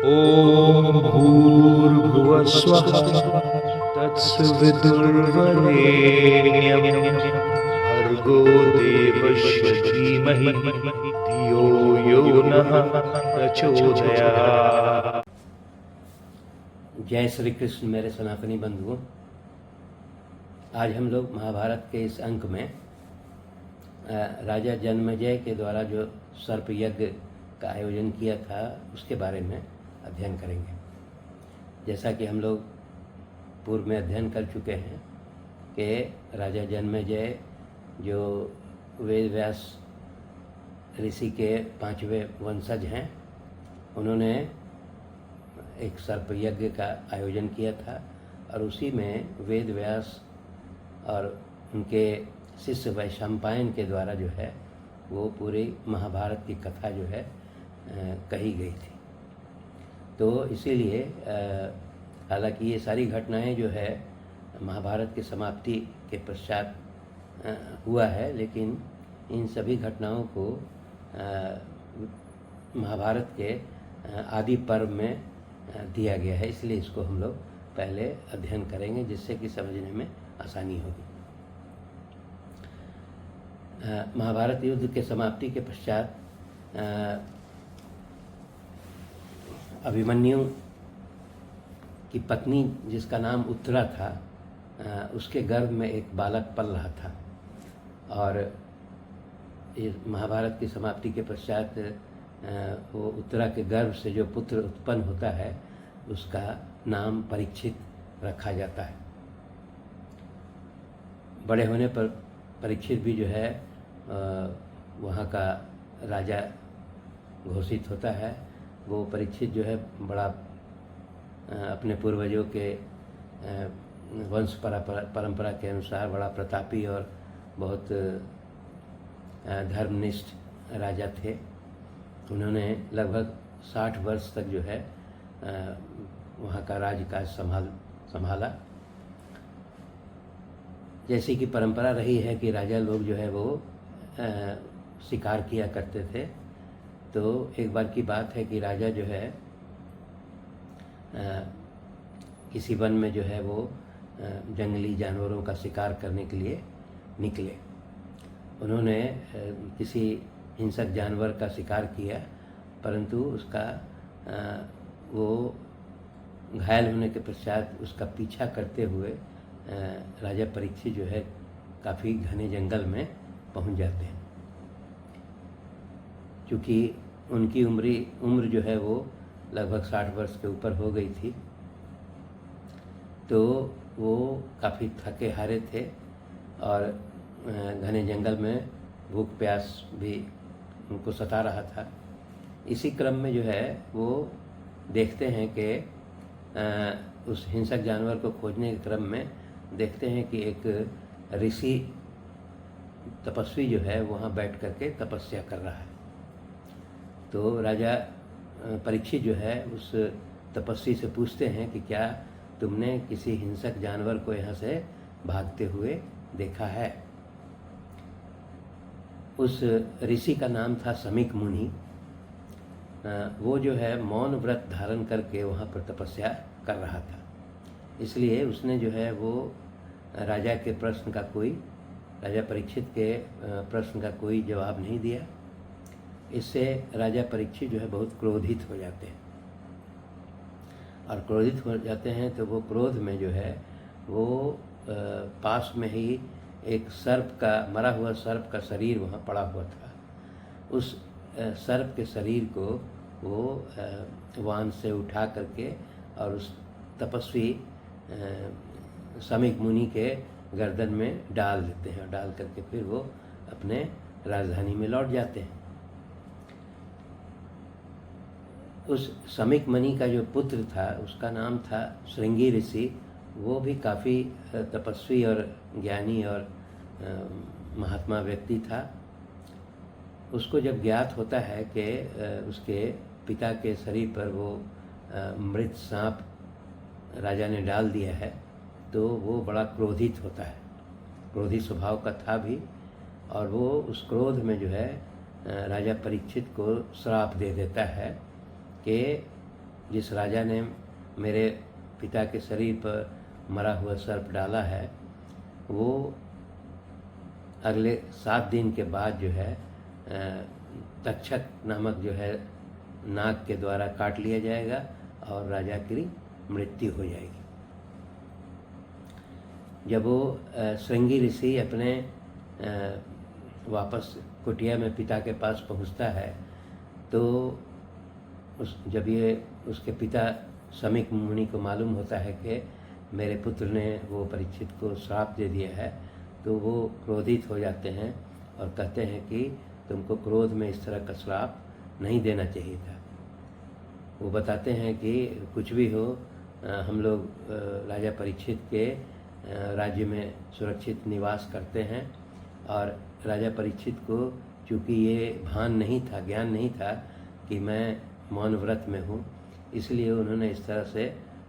ॐ भूर्भुवः स्वः तत्सवितुर्वरेण्यं भर्गो देवस्य धीमहि धियो यो नः प्रचोदयात्। जय श्री कृष्ण मेरे सनातनी बंधुओं। आज हम लोग महाभारत के इस अंक में राजा जन्मेजय के द्वारा जो सर्प यज्ञ का आयोजन किया था उसके बारे में अध्ययन करेंगे। जैसा कि हम लोग पूर्व में अध्ययन कर चुके हैं कि राजा जन्मेजय जो वेद व्यास ऋषि के 5वें वंशज हैं, उन्होंने एक सर्प यज्ञ का आयोजन किया था और उसी में वेद व्यास और उनके शिष्य वैशंपायन के द्वारा जो है वो पूरी महाभारत की कथा जो है कही गई थी। तो इसीलिए हालांकि ये सारी घटनाएं जो है महाभारत की समाप्ति के पश्चात हुआ है, लेकिन इन सभी घटनाओं को महाभारत के आदि पर्व में दिया गया है। इसलिए इसको हम लोग पहले अध्ययन करेंगे जिससे कि समझने में आसानी होगी। महाभारत युद्ध के समाप्ति के पश्चात अभिमन्यु की पत्नी जिसका नाम उत्तरा था, उसके गर्भ में एक बालक पल रहा था और इस महाभारत की समाप्ति के पश्चात वो उत्तरा के गर्भ से जो पुत्र उत्पन्न होता है उसका नाम परीक्षित रखा जाता है। बड़े होने पर परीक्षित भी जो है वहाँ का राजा घोषित होता है। वो परीक्षित जो है बड़ा अपने पूर्वजों के वंश परंपरा के अनुसार बड़ा प्रतापी और बहुत धर्मनिष्ठ राजा थे। उन्होंने लगभग 60 वर्ष तक जो है वहाँ का राजकाज संभाला। जैसी कि परंपरा रही है कि राजा लोग जो है वो शिकार किया करते थे। तो एक बार की बात है कि राजा जो है किसी वन में जो है वो जंगली जानवरों का शिकार करने के लिए निकले। उन्होंने किसी हिंसक जानवर का शिकार किया, परंतु उसका वो घायल होने के पश्चात उसका पीछा करते हुए राजा परीक्षित जो है काफ़ी घने जंगल में पहुंच जाते हैं। क्योंकि उनकी उम्र जो है वो लगभग 60 वर्ष के ऊपर हो गई थी, तो वो काफ़ी थके हारे थे और घने जंगल में भूख प्यास भी उनको सता रहा था। इसी क्रम में जो है वो देखते हैं कि उस हिंसक जानवर को खोजने के क्रम में देखते हैं कि एक ऋषि तपस्वी जो है वहाँ बैठ करके तपस्या कर रहा है। तो राजा परीक्षित जो है उस तपस्वी से पूछते हैं कि क्या तुमने किसी हिंसक जानवर को यहाँ से भागते हुए देखा है? उस ऋषि का नाम था समीक मुनि। वो जो है मौन व्रत धारण करके वहाँ पर तपस्या कर रहा था। इसलिए उसने जो है वो राजा परीक्षित के प्रश्न का कोई जवाब नहीं दिया। इससे राजा परीक्षित जो है बहुत क्रोधित हो जाते हैं और क्रोधित हो जाते हैं तो वो क्रोध में जो है वो पास में ही एक मरा हुआ सर्प का शरीर वहाँ पड़ा हुआ था। उस सर्प के शरीर को वो वान से उठा करके और उस तपस्वी समीक मुनि के गर्दन में डाल देते हैं और डाल करके फिर वो अपने राजधानी में लौट जाते हैं। उस समीक मुनि का जो पुत्र था उसका नाम था श्रृंगी ऋषि। वो भी काफ़ी तपस्वी और ज्ञानी और महात्मा व्यक्ति था। उसको जब ज्ञात होता है कि उसके पिता के शरीर पर वो मृत सांप राजा ने डाल दिया है, तो वो बड़ा क्रोधित होता है। क्रोधी स्वभाव का था भी, और वो उस क्रोध में जो है राजा परीक्षित को श्राप दे देता है कि जिस राजा ने मेरे पिता के शरीर पर मरा हुआ सर्प डाला है वो अगले 7 दिन के बाद जो है तक्षक नामक जो है नाग के द्वारा काट लिया जाएगा और राजा की मृत्यु हो जाएगी। जब वो श्रृंगी ऋषि अपने वापस कुटिया में पिता के पास पहुंचता है तो जब ये उसके पिता समीक मुनि को मालूम होता है कि मेरे पुत्र ने वो परीक्षित को श्राप दे दिया है तो वो क्रोधित हो जाते हैं और कहते हैं कि तुमको क्रोध में इस तरह का श्राप नहीं देना चाहिए था। वो बताते हैं कि कुछ भी हो हम लोग राजा परीक्षित के राज्य में सुरक्षित निवास करते हैं और राजा परीक्षित को चूँकि ये भान नहीं था, ज्ञान नहीं था कि मैं मौन व्रत में हूँ, इसलिए उन्होंने इस तरह से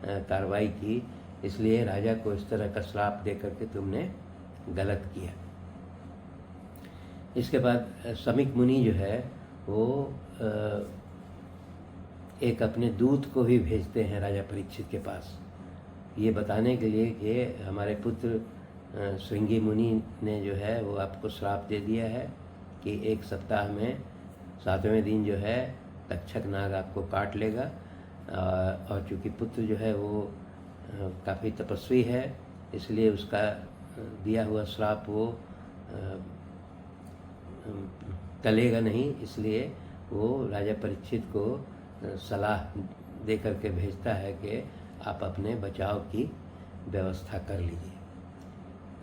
कार्रवाई की। इसलिए राजा को इस तरह का श्राप दे करके तुमने गलत किया। इसके बाद समीक मुनि जो है वो एक अपने दूत को भी भेजते हैं राजा परीक्षित के पास, ये बताने के लिए कि हमारे पुत्र श्रृंगी मुनि ने जो है वो आपको श्राप दे दिया है कि 1 सप्ताह में 7वें दिन जो है तक्षक नाग आपको काट लेगा। और चूँकि पुत्र जो है वो काफ़ी तपस्वी है इसलिए उसका दिया हुआ श्राप वो टलेगा नहीं, इसलिए वो राजा परीक्षित को सलाह दे करके भेजता है कि आप अपने बचाव की व्यवस्था कर लीजिए।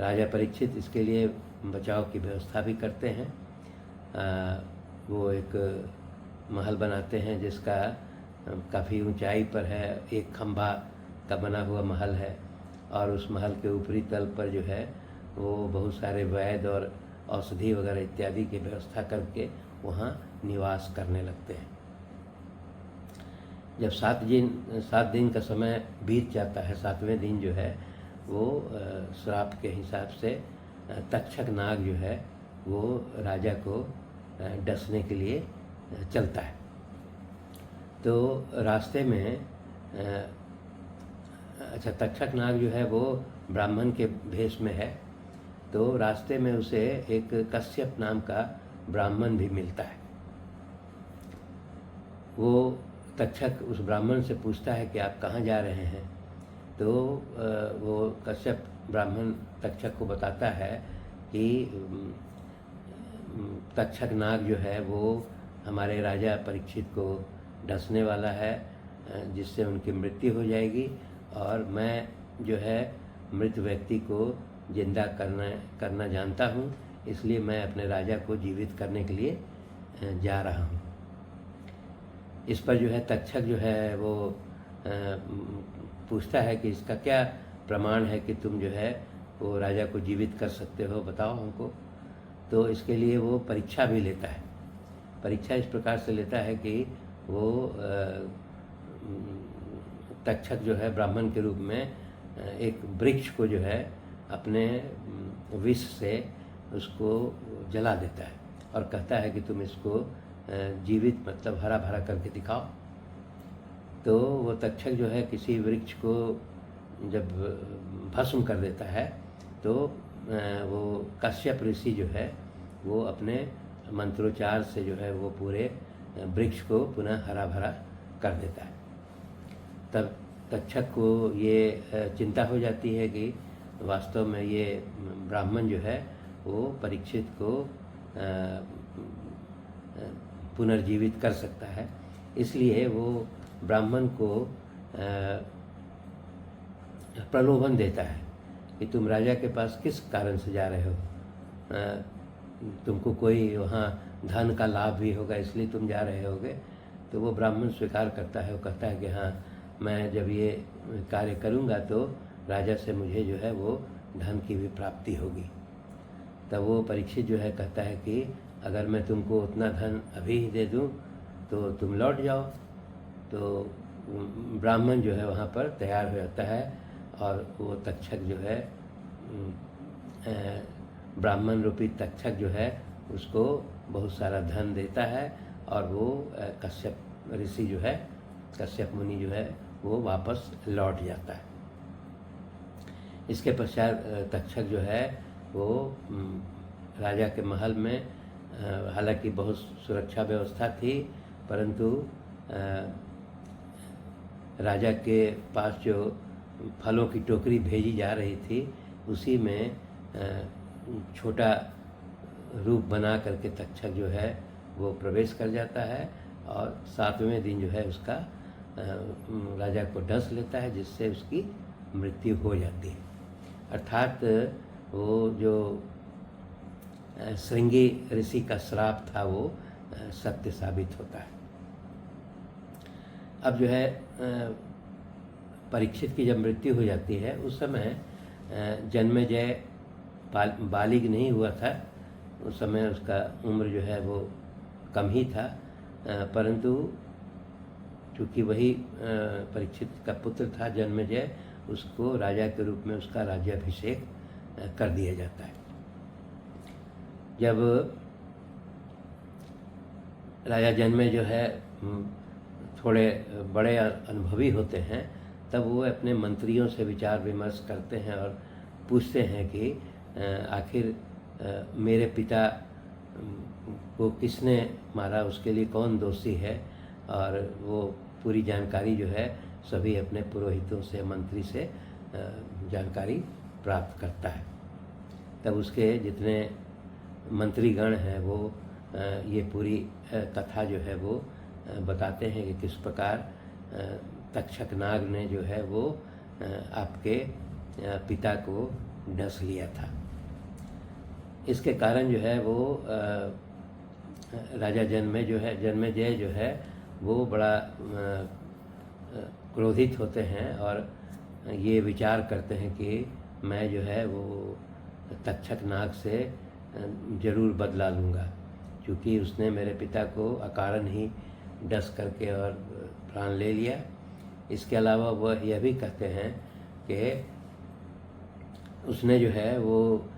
राजा परीक्षित इसके लिए बचाव की व्यवस्था भी करते हैं। वो एक महल बनाते हैं जिसका काफ़ी ऊंचाई पर है, एक खंभा का बना हुआ महल है और उस महल के ऊपरी तल पर जो है वो बहुत सारे वैद्य और औषधि वगैरह इत्यादि की व्यवस्था करके वहाँ निवास करने लगते हैं। जब 7 दिन का समय बीत जाता है, 7वें दिन जो है वो श्राप के हिसाब से तक्षक नाग जो है वो राजा को डसने के लिए चलता है। तो रास्ते में तक्षक नाग जो है वो ब्राह्मण के भेष में है, तो रास्ते में उसे एक कश्यप नाम का ब्राह्मण भी मिलता है। वो तक्षक उस ब्राह्मण से पूछता है कि आप कहाँ जा रहे हैं, तो वो कश्यप ब्राह्मण तक्षक को बताता है कि तक्षक नाग जो है वो हमारे राजा परीक्षित को डसने वाला है जिससे उनकी मृत्यु हो जाएगी और मैं जो है मृत व्यक्ति को जिंदा करना जानता हूँ, इसलिए मैं अपने राजा को जीवित करने के लिए जा रहा हूँ। इस पर जो है तक्षक जो है वो पूछता है कि इसका क्या प्रमाण है कि तुम जो है वो राजा को जीवित कर सकते हो, बताओ हमको। तो इसके लिए वो परीक्षा भी लेता है। परीक्षा इस प्रकार से लेता है कि वो तक्षक जो है ब्राह्मण के रूप में एक वृक्ष को जो है अपने विष से उसको जला देता है और कहता है कि तुम इसको जीवित मतलब हरा भरा करके दिखाओ। तो वो तक्षक जो है किसी वृक्ष को जब भस्म कर देता है तो वो कश्यप ऋषि जो है वो अपने मंत्रोच्चार से जो है वो पूरे वृक्ष को पुनः हरा भरा कर देता है। तब तक्षक को ये चिंता हो जाती है कि वास्तव में ये ब्राह्मण जो है वो परीक्षित को पुनर्जीवित कर सकता है, इसलिए वो ब्राह्मण को प्रलोभन देता है कि तुम राजा के पास किस कारण से जा रहे हो, तुमको कोई वहाँ धन का लाभ भी होगा इसलिए तुम जा रहे होगे। तो वो ब्राह्मण स्वीकार करता है, वो कहता है कि हाँ मैं जब ये कार्य करूँगा तो राजा से मुझे जो है वो धन की भी प्राप्ति होगी। तब वो परीक्षित जो है कहता है कि अगर मैं तुमको उतना धन अभी ही दे दूँ तो तुम लौट जाओ। तो ब्राह्मण जो है वहाँ पर तैयार हो जाता है और वो तक्षक जो है ब्राह्मण रूपी तक्षक जो है उसको बहुत सारा धन देता है और वो कश्यप ऋषि जो है कश्यप मुनि जो है वो वापस लौट जाता है। इसके पश्चात तक्षक जो है वो राजा के महल में, हालांकि बहुत सुरक्षा व्यवस्था थी, परंतु राजा के पास जो फलों की टोकरी भेजी जा रही थी उसी में छोटा रूप बना करके तक्षक जो है वो प्रवेश कर जाता है और 7वें दिन जो है उसका राजा को डस लेता है, जिससे उसकी मृत्यु हो जाती है। अर्थात वो जो श्रृंगी ऋषि का श्राप था वो सत्य साबित होता है। अब जो है परीक्षित की जब मृत्यु हो जाती है उस समय जन्मेजय बालिग नहीं हुआ था, उस समय उसका उम्र जो है वो कम ही था, परंतु चूँकि वही परीक्षित का पुत्र था जन्मेजय, उसको राजा के रूप में उसका राज्याभिषेक कर दिया जाता है। जब राजा जन्मे जो है थोड़े बड़े अनुभवी होते हैं तब वो अपने मंत्रियों से विचार विमर्श करते हैं और पूछते हैं कि आखिर मेरे पिता को किसने मारा, उसके लिए कौन दोषी है, और वो पूरी जानकारी जो है सभी अपने पुरोहितों से, मंत्री से जानकारी प्राप्त करता है। तब उसके जितने मंत्रीगण हैं वो ये पूरी कथा जो है वो बताते हैं कि किस प्रकार तक्षक नाग ने जो है वो आपके पिता को डस लिया था। इसके कारण जो है वो राजा जन्मेजय जो है वो बड़ा क्रोधित होते हैं और ये विचार करते हैं कि मैं जो है वो तक्षक नाग से ज़रूर बदला लूँगा, क्योंकि उसने मेरे पिता को अकारण ही डस करके और प्राण ले लिया। इसके अलावा वह यह भी कहते हैं कि उसने जो है वो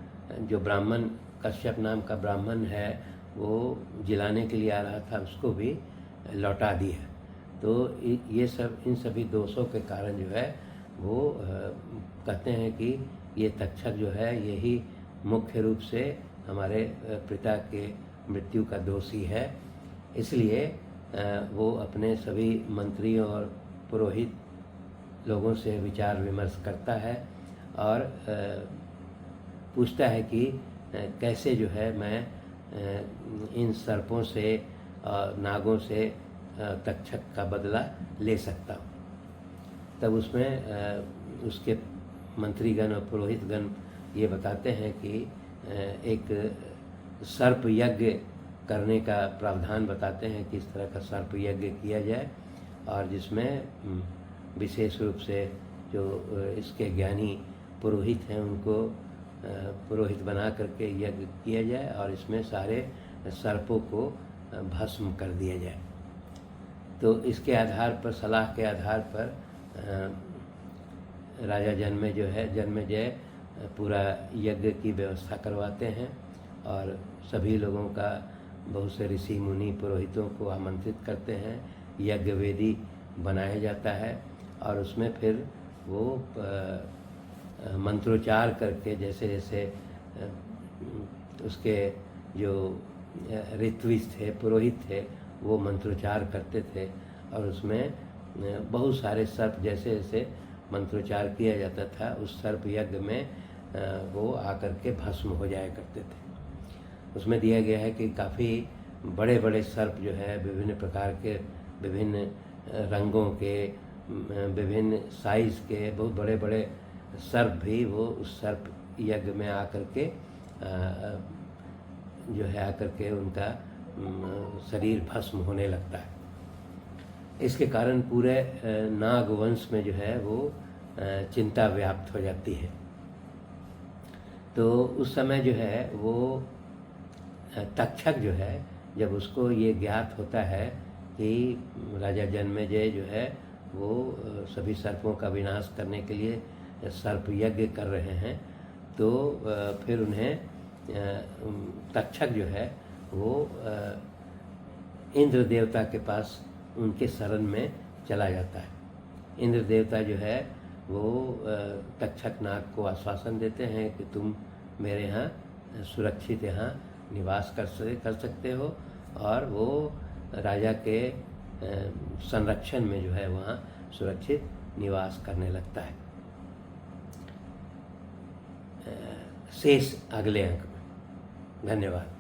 जो ब्राह्मण कश्यप नाम का ब्राह्मण है वो जिलाने के लिए आ रहा था, उसको भी लौटा दिया। तो ये सब, इन सभी दोषों के कारण जो है वो कहते हैं कि ये तक्षक जो है यही मुख्य रूप से हमारे पिता के मृत्यु का दोषी है। इसलिए वो अपने सभी मंत्रियों और पुरोहित लोगों से विचार विमर्श करता है और पूछता है कि कैसे जो है मैं इन सर्पों से नागों से तक्षक का बदला ले सकता हूँ। तब उसमें उसके मंत्रीगण और पुरोहितगण ये बताते हैं कि एक सर्प यज्ञ करने का प्रावधान बताते हैं कि इस तरह का सर्प यज्ञ किया जाए और जिसमें विशेष रूप से जो इसके ज्ञानी पुरोहित हैं उनको पुरोहित बना करके यज्ञ किया जाए और इसमें सारे सर्पों को भस्म कर दिया जाए। तो इसके आधार पर, सलाह के आधार पर राजा जन्मेजय पूरा यज्ञ की व्यवस्था करवाते हैं और सभी लोगों का, बहुत से ऋषि मुनि पुरोहितों को आमंत्रित करते हैं। यज्ञ वेदी बनाया जाता है और उसमें फिर वो मंत्रोच्चार करके, जैसे जैसे उसके जो ऋत्विज थे, पुरोहित थे, वो मंत्रोच्चार करते थे और उसमें बहुत सारे सर्प, जैसे जैसे मंत्रोच्चार किया जाता था उस सर्प यज्ञ में वो आकर के भस्म हो जाया करते थे। उसमें दिया गया है कि काफ़ी बड़े बड़े सर्प जो है विभिन्न प्रकार के, विभिन्न रंगों के, विभिन्न साइज़ के बहुत बड़े बड़े सर्प भी वो उस सर्प यज्ञ में आकर के जो है आकर के उनका शरीर भस्म होने लगता है। इसके कारण पूरे नाग वंश में जो है वो चिंता व्याप्त हो जाती है। तो उस समय जो है वो तक्षक जो है, जब उसको ये ज्ञात होता है कि राजा जन्मेजय जो है वो सभी सर्पों का विनाश करने के लिए सर्प यज्ञ कर रहे हैं, तो फिर उन्हें तक्षक जो है वो इंद्र देवता के पास उनके शरण में चला जाता है। इंद्र देवता जो है वो तक्षक नाग को आश्वासन देते हैं कि तुम मेरे यहाँ सुरक्षित यहाँ निवास कर सकते हो, और वो राजा के संरक्षण में जो है वहाँ सुरक्षित निवास करने लगता है। शेष अगले अंक में। धन्यवाद।